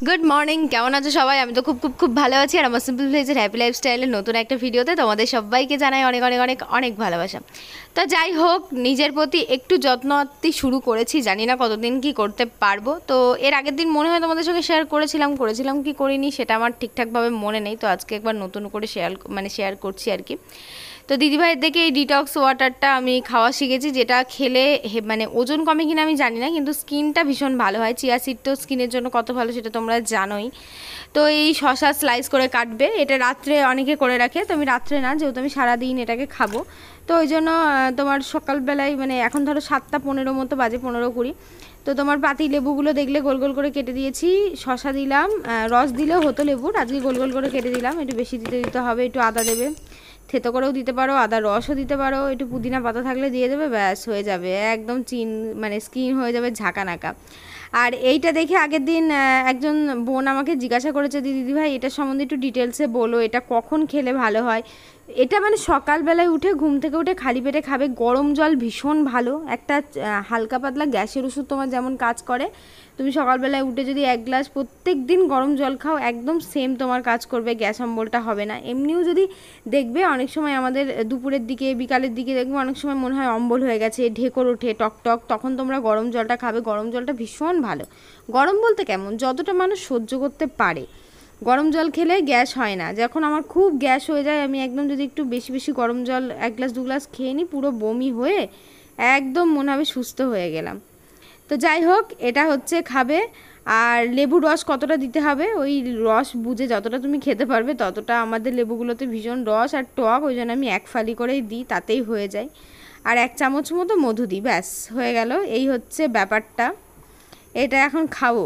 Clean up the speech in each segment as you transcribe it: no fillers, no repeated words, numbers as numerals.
Good morning, কেমন আছো সবাই? আমি তো খুব খুব খুব ভালো আছি। আর আমার সিম্পল ভিলেজের হ্যাপি লাইফস্টাইলের নতুন একটা ভিডিওতে তোমাদের সবাইকে জানাই অনেক অনেক অনেক অনেক ভালোবাসা। তো যাই হোক, নিজের প্রতি একটু যত্নআত্তি শুরু করেছি, জানি না কতদিন কি করতে পারবো। তো এর আগের দিন মনে হয় তোমাদের সঙ্গে শেয়ার করেছিলাম কি করিনি সেটা আমার ঠিকঠাকভাবে মনে নেই। তো আজকে একবার নতুন করে শেয়ার করছি আর কি। তো দিদিভাইয়ের দেখে এই ডিটক্স ওয়াটারটা আমি খাওয়া শিখেছি, যেটা খেলে মানে ওজন কমে কিনা আমি জানি না, কিন্তু স্কিনটা ভীষণ ভালো হয়। চিয়া সিড তো স্কিনের জন্য কত ভালো সেটা তোমরা জানোই। তো এই শসা স্লাইস করে কাটবে, এটা রাত্রে অনেকে করে রাখে, তো আমি রাত্রে না, যেহেতু আমি সারাদিন এটাকে খাবো, তো ওই জন্য তোমার সকালবেলায় মানে এখন ধরো 7:15 মতো বাজে, 15-20। তো তোমার পাতি লেবুগুলো দেখলে গোল গোল করে কেটে দিয়েছি, শসা দিলাম, রস দিলেও হতো লেবুর, আজকে গোল গোল করে কেটে দিলাম। একটু বেশি দিতে হবে, একটু আদা দেবে, থেতো করেও দিতে পারো, আদা রসও দিতে পারো, একটু পুদিনা পাতা থাকলে দিয়ে দেবে, ব্যাস হয়ে যাবে একদম মানে স্কিন হয়ে যাবে ঝাঁকানাকা। আর এইটা দেখে আগের দিন একজন বোন আমাকে জিজ্ঞাসা করেছে, দিদিভাই এটা সম্বন্ধে একটু ডিটেলসে বলো, এটা কখন খেলে ভালো হয়। এটা মানে সকালবেলায় উঠে ঘুম থেকে উঠে খালি পেটে খাবে, গরম জল ভীষণ ভালো একটা হালকা পাতলা গ্যাসের ওষুধ তোমার যেমন কাজ করে, তুমি সকালবেলায় উঠে যদি 1 গ্লাস প্রত্যেক দিন গরম জল খাও, একদম সেম তোমার কাজ করবে, গ্যাস অম্বলটা হবে না। এমনিও যদি দেখবে অনেক সময় আমাদের দুপুরের দিকে বিকালের দিকে দেখবে অনেক সময় মনে হয় অম্বল হয়ে গেছে, ঢেকর ওঠে টকটক, তখন তোমরা গরম জলটা খাবে। গরম জলটা ভীষণ ভালো। গরম বলতে কেমন, যতটা মানুষ সহ্য করতে পারে গরম জল খেলে গ্যাস হয় না। যখন আমার খুব গ্যাস হয়ে যায়, আমি একদম যদি একটু বেশি বেশি গরম জল 1 গ্লাস 2 গ্লাস খেয়ে নিই, পুরো বমি হয়ে একদম মনে হবে সুস্থ হয়ে গেলাম। তো যাই হোক, এটা হচ্ছে খাবে। আর লেবু রস কতটা দিতে হবে, ওই রস বুঝে যতটা তুমি খেতে পারবে ততটা। আমাদের লেবুগুলোতে ভীষণ রস আর টক, ওই জন্য আমি 1 ফালি করেই দিই, তাতেই হয়ে যায়। আর 1 চামচ মতো মধু দিই, ব্যাস হয়ে গেল। এই হচ্ছে ব্যাপারটা, এটা এখন খাবো।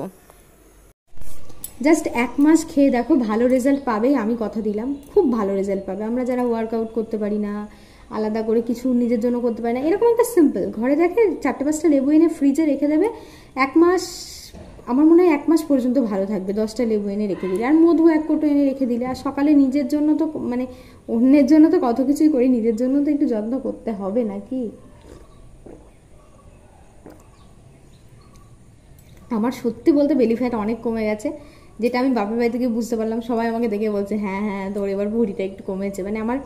জাস্ট 1 মাস খেয়ে দেখো, ভালো রেজাল্ট পাবে, আমি কথা দিলাম, খুব ভালো রেজাল্ট পাবে। আমরা যারা ওয়ার্কআউট করতে পারি না, আলাদা করে কিছু নিজের জন্য করতে পারি না, এরকম একটা সিম্পল ঘরে দেখে 4-5টা লেবু এনে ফ্রিজে রেখে দেবে, 1 মাস, আমার মনে হয় 1 মাস পর্যন্ত ভালো থাকবে। 10টা লেবু এনে রেখে দিলে, আর মধু 1 কোটো এনে রেখে দিলে। আর সকালে নিজের জন্য তো মানে অন্যের জন্য তো কত কিছুই করি, নিজের জন্য তো একটু যত্ন করতে হবে নাকি। আমার সত্যি বলতে বেলি ফ্যাট অনেক কমে গেছে, যেটা আমি বাপের বাড়ি থেকে বুঝতে পারলাম। সবাই আমাকে দেখে বলছে হ্যাঁ হ্যাঁ তোর এবার ভুঁড়িটা একটু কমেছে। মানে আমার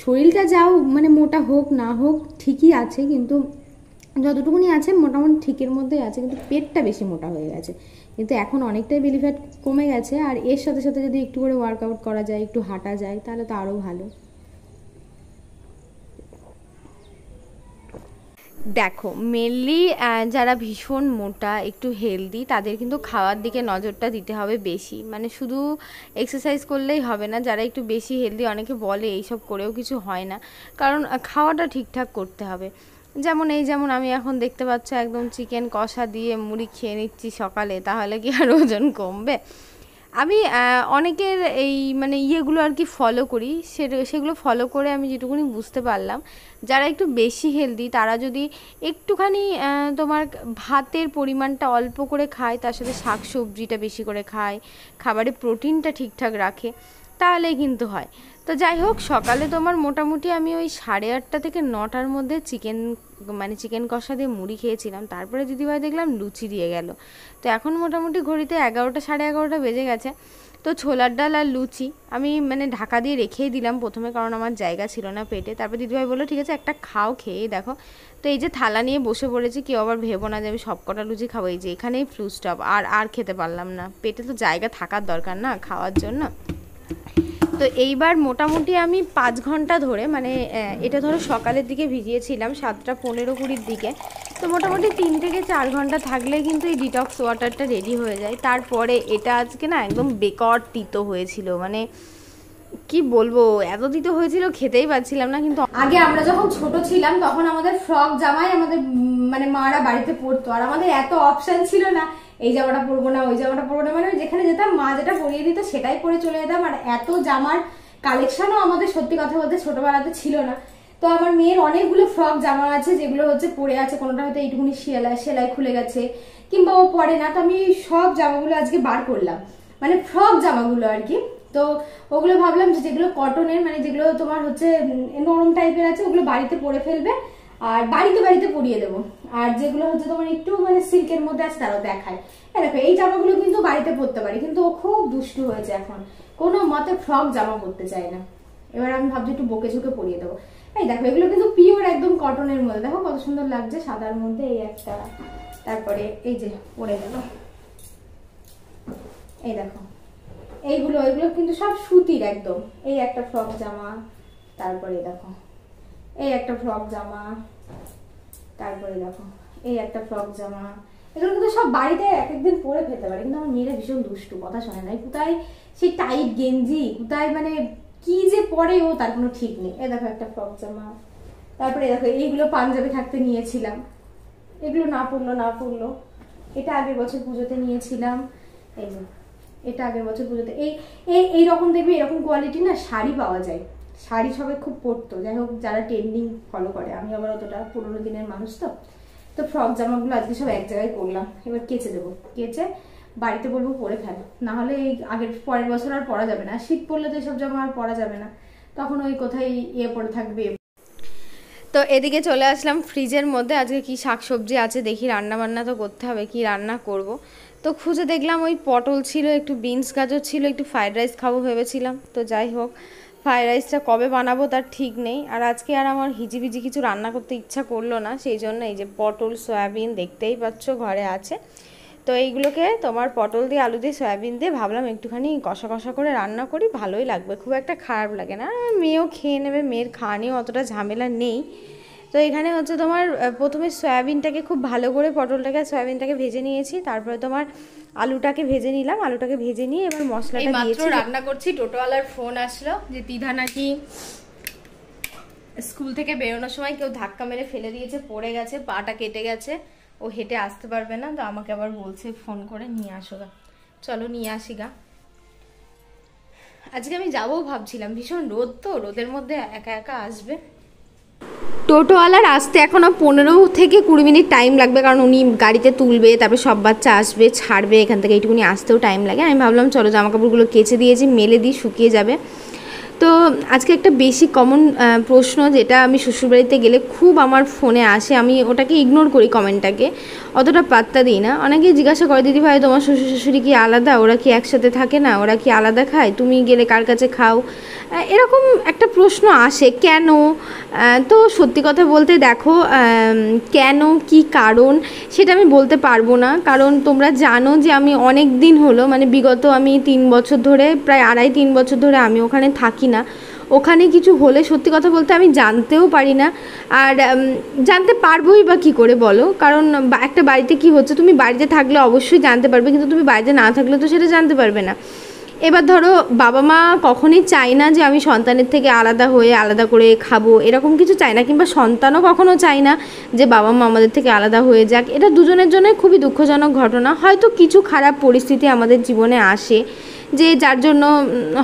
শরীরটা যাও মানে মোটা হোক না হোক ঠিকই আছে, কিন্তু যতটুকুনি আছে মোটামুটি ঠিকের মধ্যেই আছে, কিন্তু পেটটা বেশি মোটা হয়ে গেছে। কিন্তু এখন অনেকটাই বেলি ফ্যাট কমে গেছে। আর এর সাথে সাথে যদি একটু করে ওয়ার্কআউট করা যায়, একটু হাঁটা যায়, তাহলে তো আরও ভালো। দেখো, মেনলি যারা ভীষণ মোটা একটু হেলদি, তাদের কিন্তু খাওয়ার দিকে নজরটা দিতে হবে বেশি। মানে শুধু এক্সারসাইজ করলেই হবে না, যারা একটু বেশি হেলদি, অনেকে বলে এইসব করেও কিছু হয় না, কারণ খাওয়াটা ঠিকঠাক করতে হবে। যেমন আমি এখন দেখতে পাচ্ছ একদম চিকেন কষা দিয়ে মুড়ি খেয়ে নিচ্ছি সকালে, তাহলে কি আর ওজন কমবে? আমি অনেকের এই মানে ইয়েগুলো আর কি ফলো করি, সেগুলো ফলো করে আমি যেটুকুনি বুঝতে পারলাম, যারা একটু বেশি হেলদি তারা যদি একটুখানি তোমার ভাতের পরিমাণটা অল্প করে খায়, তার সাথে শাক সবজিটা বেশি করে খায়, খাবারে প্রোটিনটা ঠিকঠাক রাখে, তাহলে কিন্তু হয়। তো যাই হোক, সকালে তোমার মোটামুটি আমি ওই 8:30 থেকে 9টার মধ্যে চিকেন কষা দিয়ে মুড়ি খেয়েছিলাম। তারপরে দিদিভাই দেখলাম লুচি দিয়ে গেল। তো এখন মোটামুটি ঘড়িতে 11টা 11:30 বেজে গেছে। তো ছোলার ডাল আর লুচি আমি মানে ঢাকা দিয়ে রেখেই দিলাম প্রথমে, কারণ আমার জায়গা ছিল না পেটে। তারপর দিদিভাই বললো ঠিক আছে একটা খাও, খেয়েই দেখো। তো এই যে থালা নিয়ে বসে পড়েছি, কেউ আবার ভেবো না যে আমি সব কটা লুচি খাবো। এই যে এখানেই ফুল স্টপ, আর খেতে পারলাম না, পেটে তো জায়গা থাকার দরকার না খাওয়ার জন্য। তো এইবার মোটামুটি আমি 5 ঘন্টা ধরে, মানে এটা ধরো সকালের দিকে ভিজিয়েছিলাম 7:15-20 দিকে, তো মোটামুটি 3 থেকে 4 ঘন্টা থাকলে কিন্তু এই ডিটক্স ওয়াটারটা রেডি হয়ে যায়। তারপরে এটা আজকে না একদম বেকর তিতো হয়েছিল, মানে কি বলবো, এত তিতো হয়েছিল খেতেই পারছিলাম না। কিন্তু আগে আমরা যখন ছোট ছিলাম তখন আমাদের ফ্রক জামাই আমাদের মানে মারা বাড়িতে পরতো, আর আমাদের এত অপশন ছিল না এই জামাটা পরবো না ওই জামাটা পরবো না, মানে যেখানে যেতাম মা যেটা পরিয়ে দিত সেটাই পরে চলে যেতাম। আর এত জামার কালেকশনও আমাদের সত্যি কথা বলতে ছোটবেলাতে ছিল না। তো আমার মেয়ের অনেকগুলো ফ্রক জামা আছে যেগুলো হচ্ছে পরে আছে, কোনোটা হয়তো এইটুকুনি সেলাই খুলে গেছে কিংবা ও পরে না। তো আমি সব জামাগুলো আজকে বার করলাম, মানে ফ্রক জামাগুলো আর কি। তো ওগুলো ভাবলাম যে যেগুলো কটনের, মানে যেগুলো তোমার হচ্ছে নরম টাইপের আছে, ওগুলো বাড়িতে পরে ফেলবে আর বাড়িতে পরিয়ে দেবো। আর যেগুলো হচ্ছে তোমার একটু মানে সিল্কের মধ্যে আছে তারাও দেখায়, দেখো এই জামাগুলো কিন্তু বাড়িতে পরতে পারি, কিন্তু ও খুব দুষ্টু হয়েছে এখন, কোনো মতে ফ্রক জামা পরতে চায় না। এবার আমি ভাবছি একটু বকে ঝুঁকে পরিয়ে দেবো। এই দেখো এগুলো কিন্তু পিওর একদম কটনের মধ্যে, দেখো কত সুন্দর লাগছে সাদার মধ্যে। এই একটা, তারপরে এই যে পরে গেল, এই দেখো এইগুলো, এগুলো কিন্তু সব সুতির একদম। এই একটা ফ্রক জামা, তারপরে দেখো এই একটা ফ্রক জামা, তারপরে দেখো এই একটা ফ্রক জামা। এগুলো কিন্তু সব বাড়িতে এক একদিন পরে ফেলতে পারে, কিন্তু আমার মেয়েরা ভীষণ দুষ্টু, কথা শোনে না। কোথায় সেই টাইট গেঞ্জি, কোথায় মানে কি যে পরে ও তার কোনো ঠিক নেই। এই দেখো একটা ফ্রক জামা, তারপরে দেখো এইগুলো পাঞ্জাবি থাকতে নিয়েছিলাম, এগুলো না পড়লো। এটা আগের বছর পুজোতে নিয়েছিলাম, এই যে এটা আগের বছর পুজোতে। এইরকম দেখবি, এরকম কোয়ালিটি না শাড়ি পাওয়া যায়, শাড়ি সবাই খুব পরতো। যাই হোক, যারা ট্রেন্ডিং ফলো করে, আমি আবার অতটা পুরোনো দিনের মানুষ তো ফ্রক জামাগুলো আজকে সব এক জায়গায় করলাম। এবার কেচে দেবো, কেচে বাড়িতে বলবো পরে ফেল, না হলে এই আগের পরের বছর আর পরা যাবে না। শীত পড়লে তো এইসব জামা আর পরা যাবে না, তখন ওই কোথায় পরে থাকবে। তো এদিকে চলে আসলাম ফ্রিজের মধ্যে, আজকে কি শাকসবজি আছে দেখি, রান্না বান্না তো করতে হবে, কি রান্না করব। তো খুঁজে দেখলাম ওই পটল ছিল, একটু বিনস গাজর ছিল, একটু ফ্রাইড রাইস খাবো ভেবেছিলাম। তো যাই হোক, ফ্রাইড রাইসটা কবে বানাবো তার ঠিক নেই। আর আজকে আর আমার হিজিবিজি কিছু রান্না করতে ইচ্ছা করলো না, সেই জন্য এই যে পটল সয়াবিন দেখতেই পাচ্ছ ঘরে আছে। তো এইগুলোকে তোমার পটল দিয়ে আলু দিয়ে সয়াবিন দিয়ে ভাবলাম একটুখানি কষা কষা করে রান্না করি, ভালোই লাগবে, খুব একটা খারাপ লাগে না। মেয়েও খেয়ে নেবে, মেয়ের খাওয়া নিয়েও অতটা ঝামেলা নেই। তো এখানে হচ্ছে তোমার প্রথমে সয়াবিনটাকে খুব ভালো করে, পটলটাকে সয়াবিনটাকে ভেজে নিয়েছি, তারপরে তোমার আলুটাকে ভেজে নিলাম, আলুটাকে ভেজে নিয়ে এবার মশলাটা দিয়েছি, রান্না করছি। টোটোওয়ালার ফোন আসলো যে তিধা নাকি স্কুল থেকে বেরোনোর সময় কেউ ধাক্কা মেরে ফেলে দিয়েছে, পড়ে গেছে, পাটা কেটে গেছে, ও হেঁটে আসতে পারবে না। তো আমাকে আবার বলছে ফোন করে নিয়ে আসো গা, চলো নিয়ে আসি গা। আজকে আমি যাবো ভাবছিলাম, ভীষণ রোদ, তো রোদের মধ্যে একা একা আসবে। টোটোওয়ালার আসতে এখনও 15 থেকে 20 মিনিট টাইম লাগবে, কারণ উনি গাড়িতে তুলবে, তারপরে সব বাচ্চা আসবে, ছাড়বে এখান থেকে, এইটুকুনি আসতেও টাইম লাগে। আমি ভাবলাম চলো জামাকাপড়গুলো কেচে দিয়েছি, মেলে দিই, শুকিয়ে যাবে। তো আজকে একটা বেশি কমন প্রশ্ন, যেটা আমি শ্বশুরবাড়িতে গেলে খুব আমার ফোনে আসে, আমি ওটাকে ইগনোর করি, কমেন্টটাকে অতটা পাত্তা দিই না। অনেকেই জিজ্ঞাসা করে, দিদি ভাই তোমার শ্বশুর শাশুড়ি কি আলাদা, ওরা কি একসাথে থাকে না, ওরা কি আলাদা খায়, তুমি গেলে কার কাছে খাও, এরকম একটা প্রশ্ন আসে কেন। তো সত্যি কথা বলতে দেখো, কেন কি কারণ সেটা আমি বলতে পারবো না, কারণ তোমরা জানো যে আমি অনেক দিন হলো, মানে বিগত আমি 3 বছর ধরে, প্রায় 2.5-3 বছর ধরে আমি ওখানে থাকি না। ওখানে কিছু হলে সত্যি কথা বলতে আমি জানতেও পারি না, আর জানতে পারবোই বা কী করে বলো, কারণ একটা বাড়িতে কি হচ্ছে তুমি বাড়িতে থাকলে অবশ্যই জানতে পারবে, কিন্তু তুমি বাড়িতে না থাকলে তো সেটা জানতে পারবে না। এবার ধরো বাবা মা কখনই চায় না যে আমি সন্তানের থেকে আলাদা হয়ে আলাদা করে খাবো, এরকম কিছু চায় না, কিংবা সন্তানও কখনো চায় না যে বাবা মা আমাদের থেকে আলাদা হয়ে যাক। এটা দুজনের জন্য খুবই দুঃখজনক ঘটনা। হয়তো কিছু খারাপ পরিস্থিতি আমাদের জীবনে আসে, যে যার জন্য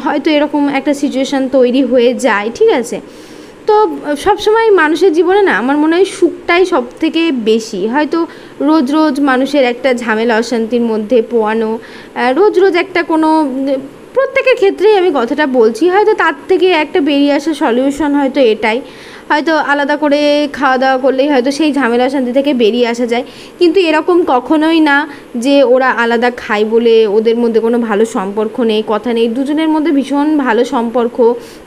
হয়তো এরকম একটা সিচুয়েশান তৈরি হয়ে যায়, ঠিক আছে। তো সবসময় মানুষের জীবনে না আমার মনে হয় সুখটাই সব থেকে বেশি। হয়তো রোজ রোজ মানুষের একটা ঝামেলা অশান্তির মধ্যে পোয়ানো, রোজ রোজ একটা কোনো, প্রত্যেকের ক্ষেত্রেই আমি কথাটা বলছি, হয়তো তার থেকে একটা বেরিয়ে আসা সলিউশন হয়তো এটাই, হয়তো আলাদা করে খাওয়া দাওয়া করলেই হয়তো সেই ঝামেলা শান্তি থেকে বেরিয়ে আসা যায়। কিন্তু এরকম কখনোই না যে ওরা আলাদা খায় বলে ওদের মধ্যে কোনো ভালো সম্পর্ক নেই, কথা নেই। দুজনের মধ্যে ভীষণ ভালো সম্পর্ক,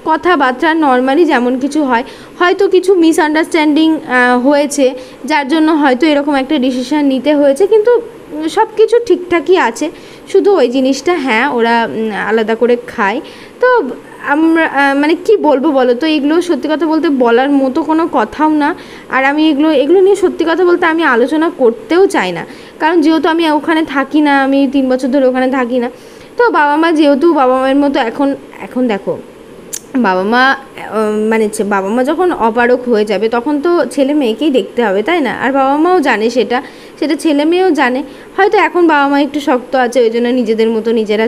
কথাবার্তা নর্মালি যেমন কিছু হয়, হয়তো কিছু মিসআন্ডারস্ট্যান্ডিং হয়েছে, যার জন্য হয়তো এরকম একটা ডিসিশান নিতে হয়েছে, কিন্তু সব কিছু ঠিকঠাকই আছে। শুধু ওই জিনিসটা, হ্যাঁ ওরা আলাদা করে খায়। তো আমরা মানে কি বলবো বলো তো, এগুলো সত্যি কথা বলতে বলার মতো কোনো কথাও না। আর আমি এগুলো নিয়ে সত্যি কথা বলতে আমি আলোচনা করতেও চাই না, কারণ যেহেতু আমি ওখানে থাকি না, আমি 3 বছর ধরে ওখানে থাকি না। তো বাবা মা যেহেতু বাবা মায়ের মতো, এখন দেখো বাবা মা মানে বাবা মা যখন অপারক হয়ে যাবে তখন তো ছেলে মেয়েকেই দেখতে হবে, তাই না? আর বাবা মাও জানে সেটা ছেলে মেয়েও জানে। হয়তো এখন বাবা মা একটু শক্ত আছে, ওই জন্য নিজেদের মতো নিজেরা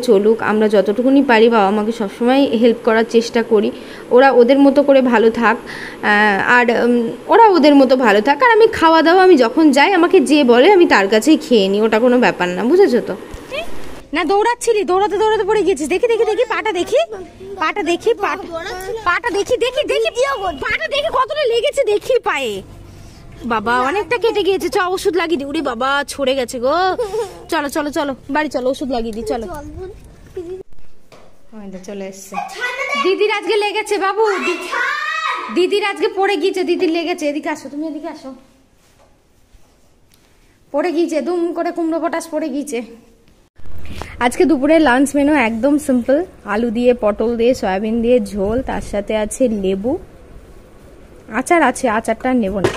চলুক। আমরা যতটুকুনি পারি বাবা মাকে সবসময় হেল্প করার চেষ্টা করি, ওরা ওদের মতো করে ভালো থাক, আর ওরা ওদের মতো ভালো থাক। আর আমি খাওয়া দাওয়া আমি যখন যাই আমাকে যে বলে আমি তার কাছেই খেয়ে নিই, ওটা কোনো ব্যাপার না, বুঝেছো তো? না দৌড়াচ্ছিলি, দৌড়াতে পড়ে গেছিস। দেখি পাটা দেখি পাটা দেখি পাটা দেখি কতটা লেগেছে দেখি পায়ে। বাবা অনেকটা কেটে গিয়েছে, চ ওষুধ লাগিয়ে দি। উরে বাবা ছড়ে গেছে গো, চলো চলো চলো বাড়ি চলো, ওষুধ লাগিয়ে দি চলো। চলে এসছে দিদির আজকে লেগেছে বাবু, দিদির আজকে পড়ে গিয়েছে, দিদির লেগেছে। এদিকে আসো, তুমি এদিকে আসো। পড়ে গিয়েছে, দুম করে কুমড়ো পটাশ পড়ে গিয়েছে। আজকে দুপুরে লাঞ্চ মেনু একদম সিম্পল, আলু দিয়ে পটল দিয়ে সয়াবিন দিয়ে ঝোল, তার সাথে আছে লেবু, আচার আছে, আচারটা নেব না,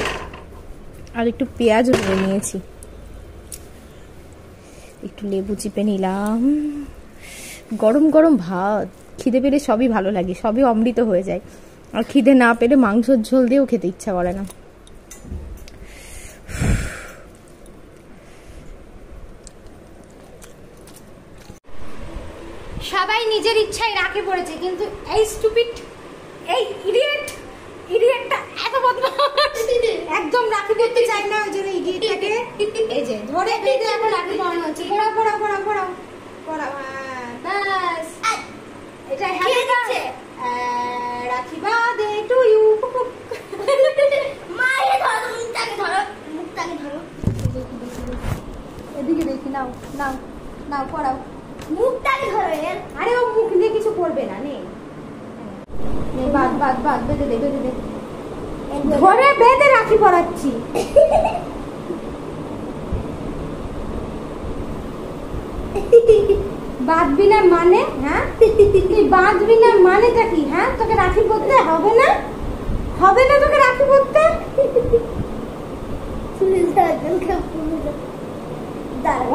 আর একটু পেঁয়াজও নিয়ে নিয়েছি, একটু লেবু চিপে নিলাম। গরম গরম ভাত, খিদে পেলে সবই ভালো লাগে, সবই অমৃত হয়ে যায়। আর খিদে না পেলে মাংসের ঝোল দিয়েও খেতে ইচ্ছা করে না। সবাই নিজের ইচ্ছায় রাখে পড়েছে, কিন্তু এই স্টুপিড, এই ইডিয়েটটা এত বদমাশ, একদম রাখি পড়তে চায় না। ওই জন্য ইডিয়েটটাকে এই যে ধরে বেঁধে এখন রাখি পড়ানো হচ্ছে। পড়াও পড়াও পড়াও পড়াও পড়াও, বাস এটা হ্যাপি আছে। রাখি বাদে টু ইউ। মায়ে ধরো, মুখটাকে ধরো, মুখটাকে ধরো, এদিকে দেখি, নাও নাও নাও পড়াও, মুখটাকে ধরো। আরে ও মুখ নিয়ে কিছু করবে না, নে বাদ বাদ বাদ, বেঁধে দে বেঁধে দে, ধরে বেঁধে রাখি পড়াচ্ছি। বাঁধবি না মানে? হ্যাঁ তুই বাঁধবি না মানেটা কি? হ্যাঁ তোকে রাখি পড়তে হবে না, হবে না তোকে রাখি পড়তে?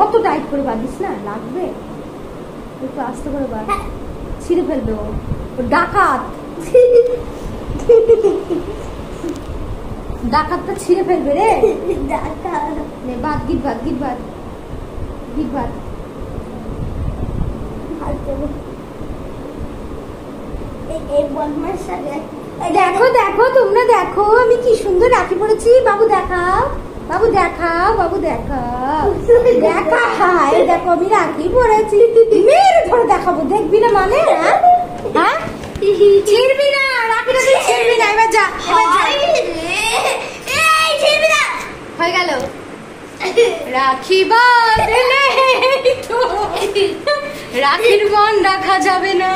অত টাইট করে বাঁধিস না, লাগবে একটু আস্তে করে বাঁধ, ছিঁড়ে ফেলবে ও ডাকাত। ডাকাতটা ছিঁড়ে ফেলবে রে। বাদ গিট বাদ, গিট বাদ, গিট বাদ। দেখো দেখো তোমরা দেখো আমি কি সুন্দর রাখি পড়েছি। বাবু দেখাও, বাবু দেখাও, বাবু দেখাও, দেখা। হাই দেখো আমি রাখি পড়েছি, মেরে ধরে দেখাবো, দেখবি না মানে? হ্যাঁ ছিড়বি না রাখিটা, তুই ছিড়বি না। এবার যা, এবার যা, ছিড়বি না। হয়ে গেল রাখি বাঁধলে, রাখির মন রাখা যাবে না।